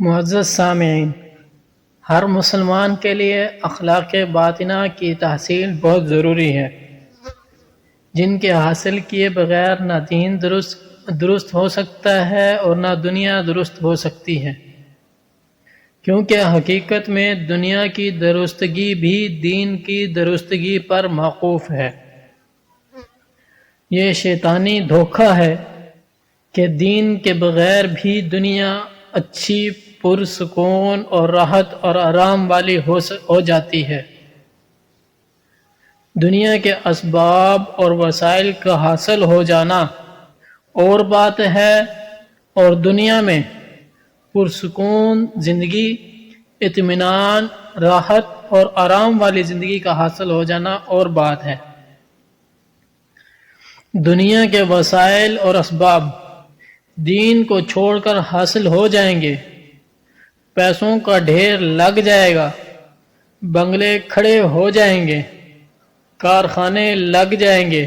معزز سامعین، ہر مسلمان کے لیے اخلاق باطنہ کی تحصیل بہت ضروری ہے، جن کے حاصل کیے بغیر نہ دین درست ہو سکتا ہے اور نہ دنیا درست ہو سکتی ہے، کیونکہ حقیقت میں دنیا کی درستگی بھی دین کی درستگی پر موقوف ہے۔ یہ شیطانی دھوکہ ہے کہ دین کے بغیر بھی دنیا اچھی، پرسکون اور راحت اور آرام والی ہو جاتی ہے۔ دنیا کے اسباب اور وسائل کا حاصل ہو جانا اور بات ہے، اور دنیا میں پرسکون زندگی، اطمینان، راحت اور آرام والی زندگی کا حاصل ہو جانا اور بات ہے۔ دنیا کے وسائل اور اسباب دین کو چھوڑ کر حاصل ہو جائیں گے، پیسوں کا ڈھیر لگ جائے گا، بنگلے کھڑے ہو جائیں گے، کارخانے لگ جائیں گے،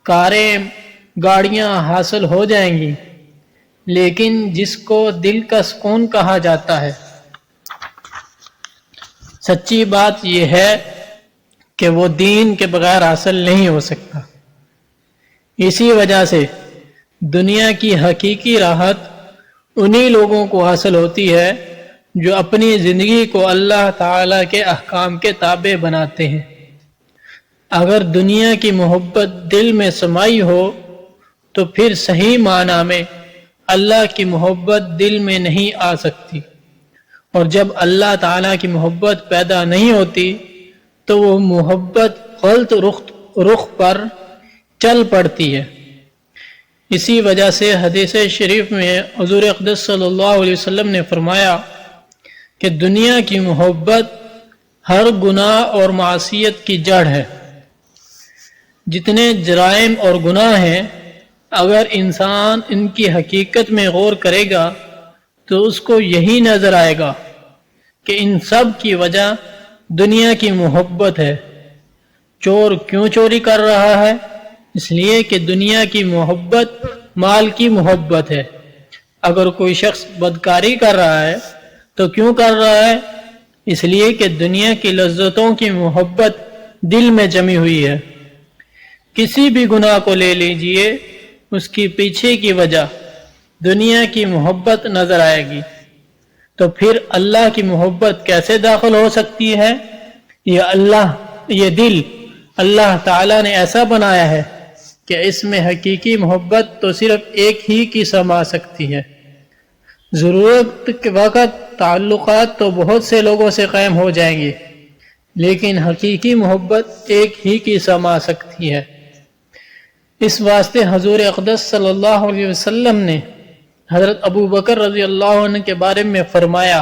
کاریں، گاڑیاں حاصل ہو جائیں گی، لیکن جس کو دل کا سکون کہا جاتا ہے، سچی بات یہ ہے کہ وہ دین کے بغیر حاصل نہیں ہو سکتا۔ اسی وجہ سے دنیا کی حقیقی راحت انہی لوگوں کو حاصل ہوتی ہے جو اپنی زندگی کو اللہ تعالیٰ کے احکام کے تابع بناتے ہیں۔ اگر دنیا کی محبت دل میں سمائی ہو تو پھر صحیح معنی میں اللہ کی محبت دل میں نہیں آ سکتی، اور جب اللہ تعالیٰ کی محبت پیدا نہیں ہوتی تو وہ محبت غلط رخ پر چل پڑتی ہے۔ اسی وجہ سے حدیث شریف میں حضور اقدس صلی اللہ علیہ وسلم نے فرمایا کہ دنیا کی محبت ہر گناہ اور معصیت کی جڑ ہے۔ جتنے جرائم اور گناہ ہیں، اگر انسان ان کی حقیقت میں غور کرے گا تو اس کو یہی نظر آئے گا کہ ان سب کی وجہ دنیا کی محبت ہے۔ چور کیوں چوری کر رہا ہے؟ اس لیے کہ دنیا کی محبت مال کی محبت ہے۔ اگر کوئی شخص بدکاری کر رہا ہے تو کیوں کر رہا ہے؟ اس لیے کہ دنیا کی لذتوں کی محبت دل میں جمی ہوئی ہے۔ کسی بھی گناہ کو لے لیجئے، اس کی پیچھے کی وجہ دنیا کی محبت نظر آئے گی، تو پھر اللہ کی محبت کیسے داخل ہو سکتی ہے؟ یہ دل اللہ تعالیٰ نے ایسا بنایا ہے کہ اس میں حقیقی محبت تو صرف ایک ہی کی سما سکتی ہے۔ ضرورت کے وقت تعلقات تو بہت سے لوگوں سے قائم ہو جائیں گے، لیکن حقیقی محبت ایک ہی کی سما سکتی ہے۔ اس واسطے حضور اقدس صلی اللہ علیہ وسلم نے حضرت ابو بکر رضی اللہ عنہ کے بارے میں فرمایا،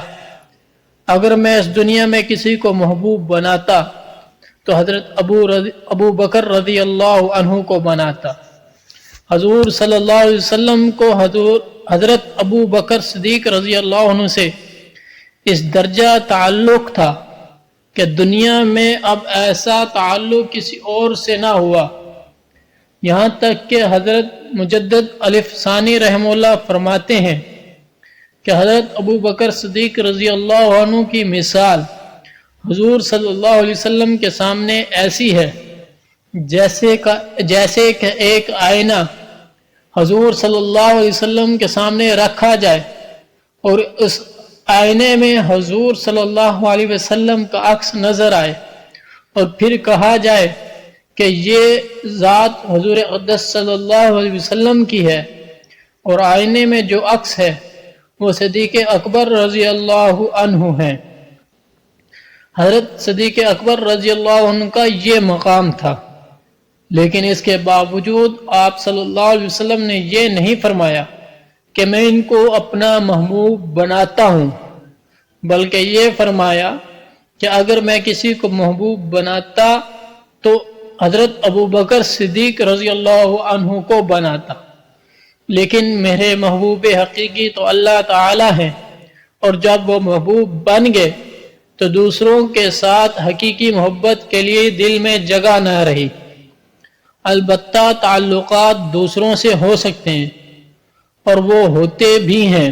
اگر میں اس دنیا میں کسی کو محبوب بناتا تو حضرت ابو بکر رضی اللہ عنہ کو بناتا۔ حضور صلی اللہ علیہ وسلم کو حضرت ابو بکر صدیق رضی اللہ عنہ سے اس درجہ تعلق تھا کہ دنیا میں اب ایسا تعلق کسی اور سے نہ ہوا، یہاں تک کہ حضرت مجدد الف ثانی رحمہ اللہ فرماتے ہیں کہ حضرت ابو بکر صدیق رضی اللہ عنہ کی مثال حضور صلی اللہ علیہ وسلم کے سامنے ایسی ہے جیسے کہ ایک آئینہ حضور صلی اللہ علیہ وسلم کے سامنے رکھا جائے اور اس آئینے میں حضور صلی اللہ علیہ وسلم کا عکس نظر آئے، اور پھر کہا جائے کہ یہ ذات حضور اقدس صلی اللہ علیہ وسلم کی ہے، اور آئینے میں جو عکس ہے وہ صدیق اکبر رضی اللہ عنہ ہے۔ حضرت صدیق اکبر رضی اللہ عنہ کا یہ مقام تھا، لیکن اس کے باوجود آپ صلی اللہ علیہ وسلم نے یہ نہیں فرمایا کہ میں ان کو اپنا محبوب بناتا ہوں، بلکہ یہ فرمایا کہ اگر میں کسی کو محبوب بناتا تو حضرت ابو بکر صدیق رضی اللہ عنہ کو بناتا، لیکن میرے محبوب حقیقی تو اللہ تعالی ہیں، اور جب وہ محبوب بن گئے تو دوسروں کے ساتھ حقیقی محبت کے لیے دل میں جگہ نہ رہی۔ البتہ تعلقات دوسروں سے ہو سکتے ہیں اور وہ ہوتے بھی ہیں،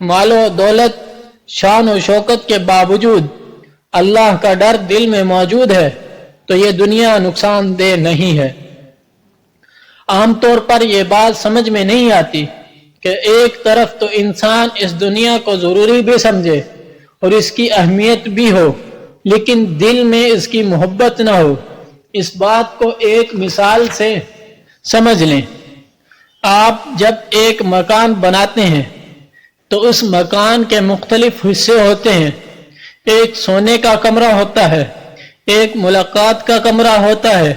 مال و دولت، شان و شوکت کے باوجود اللہ کا ڈر دل میں موجود ہے تو یہ دنیا نقصان دہ نہیں ہے۔ عام طور پر یہ بات سمجھ میں نہیں آتی کہ ایک طرف تو انسان اس دنیا کو ضروری بھی سمجھے اور اس کی اہمیت بھی ہو، لیکن دل میں اس کی محبت نہ ہو۔ اس بات کو ایک مثال سے سمجھ لیں۔ آپ جب ایک مکان بناتے ہیں تو اس مکان کے مختلف حصے ہوتے ہیں۔ ایک سونے کا کمرہ ہوتا ہے، ایک ملاقات کا کمرہ ہوتا ہے،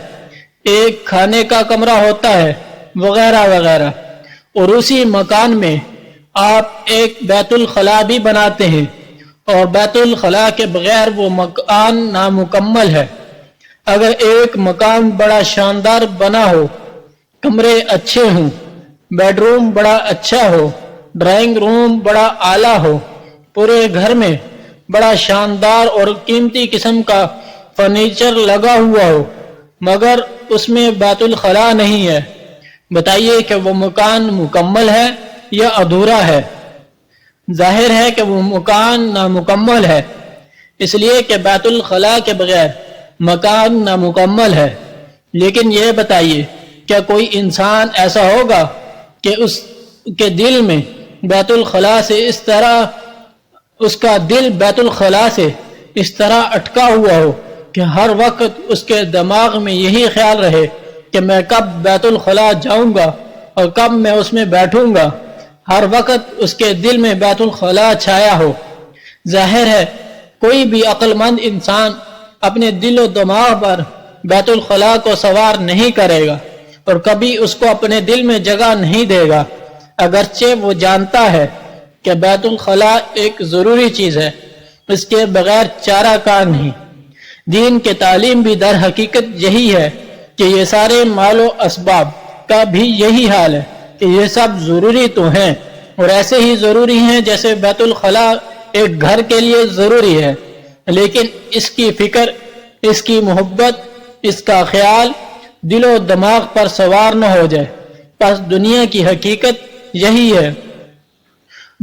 ایک کھانے کا کمرہ ہوتا ہے، وغیرہ وغیرہ۔ اور اسی مکان میں آپ ایک بیت الخلاء بھی بناتے ہیں، اور بیت الخلاء کے بغیر وہ مکان نامکمل ہے۔ اگر ایک مکان بڑا شاندار بنا ہو، کمرے اچھے ہوں، بیڈ روم بڑا اچھا ہو، ڈرائنگ روم بڑا اعلیٰ ہو، پورے گھر میں بڑا شاندار اور قیمتی قسم کا فرنیچر لگا ہوا ہو، مگر اس میں بیت الخلاء نہیں ہے، بتائیے کہ وہ مکان مکمل ہے یا ادھورا ہے؟ ظاہر ہے کہ وہ مکان نامکمل ہے، اس لیے کہ بیت الخلاء کے بغیر مکان نامکمل ہے۔ لیکن یہ بتائیے کیا کوئی انسان ایسا ہوگا کہ اس کے دل میں بیت الخلاء سے اس کا دل بیت الخلاء سے اس طرح اٹکا ہوا ہو کہ ہر وقت اس کے دماغ میں یہی خیال رہے کہ میں کب بیت الخلاء جاؤں گا اور کب میں اس میں بیٹھوں گا، ہر وقت اس کے دل میں بیت الخلاء چھایا ہو؟ ظاہر ہے کوئی بھی عقل مند انسان اپنے دل و دماغ پر بیت الخلاء کو سوار نہیں کرے گا اور کبھی اس کو اپنے دل میں جگہ نہیں دے گا، اگرچہ وہ جانتا ہے کہ بیت الخلاء ایک ضروری چیز ہے، اس کے بغیر چارہ کار نہیں۔ دین کے تعلیم بھی در حقیقت یہی ہے کہ یہ سارے مال و اسباب کا بھی یہی حال ہے کہ یہ سب ضروری تو ہیں اور ایسے ہی ضروری ہیں جیسے بیت الخلاء ایک گھر کے لیے ضروری ہے، لیکن اس کی فکر، اس کی محبت، اس کا خیال دل و دماغ پر سوار نہ ہو جائے۔ پس دنیا کی حقیقت یہی ہے۔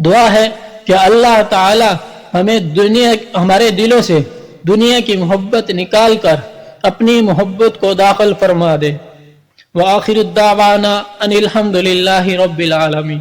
دعا ہے کہ اللہ تعالی ہمارے دلوں سے دنیا کی محبت نکال کر اپنی محبت کو داخل فرما دے۔ وآخر الدعوانا ان الحمد للہ رب العالمین۔